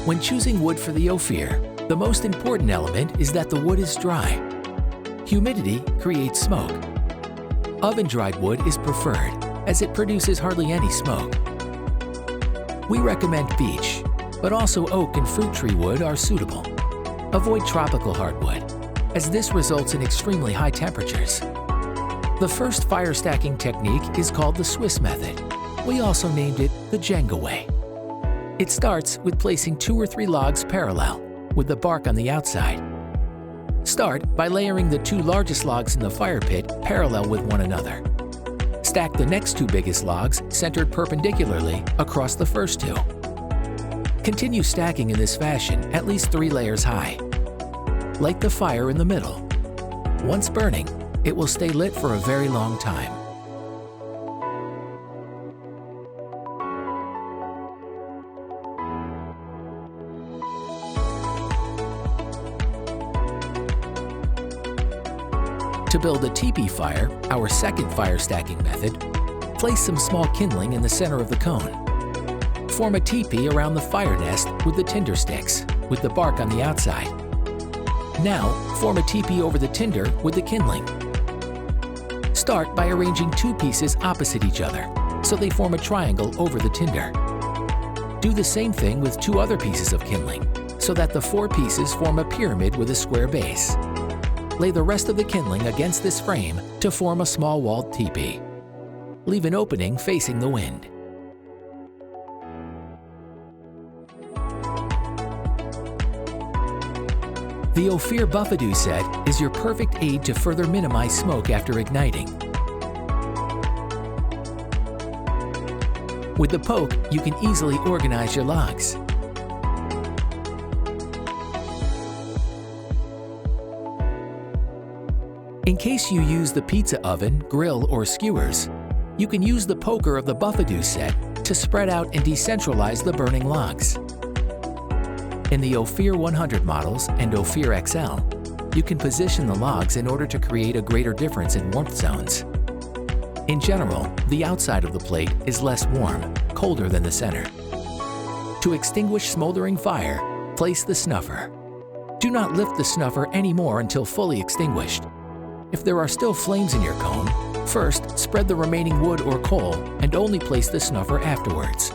When choosing wood for the Ophir, the most important element is that the wood is dry. Humidity creates smoke. Oven-dried wood is preferred, as it produces hardly any smoke. We recommend beech, but also oak and fruit tree wood are suitable. Avoid tropical hardwood, as this results in extremely high temperatures. The first fire stacking technique is called the Swiss method. We also named it the Jenga way. It starts with placing 2 or 3 logs parallel, with the bark on the outside. Start by layering the 2 largest logs in the fire pit parallel with one another. Stack the next 2 biggest logs centered perpendicularly across the first 2. Continue stacking in this fashion at least 3 layers high. Light the fire in the middle. Once burning, it will stay lit for a very long time. To build a teepee fire, our second fire stacking method, place some small kindling in the center of the cone. Form a teepee around the fire nest with the tinder sticks, with the bark on the outside. Now, form a teepee over the tinder with the kindling. Start by arranging 2 pieces opposite each other, so they form a triangle over the tinder. Do the same thing with 2 other pieces of kindling, so that the 4 pieces form a pyramid with a square base. Lay the rest of the kindling against this frame to form a small walled teepee. Leave an opening facing the wind. The Ophir Buffadoo set is your perfect aid to further minimize smoke after igniting. With the poke, you can easily organize your logs. In case you use the pizza oven, grill, or skewers, you can use the poker of the Buffadoo set to spread out and decentralize the burning logs. In the Ophir 100 models and Ophir XL, you can position the logs in order to create a greater difference in warmth zones. In general, the outside of the plate is less warm, colder than the center. To extinguish smoldering fire, place the snuffer. Do not lift the snuffer anymore until fully extinguished. If there are still flames in your cone, first spread the remaining wood or coal and only place the snuffer afterwards.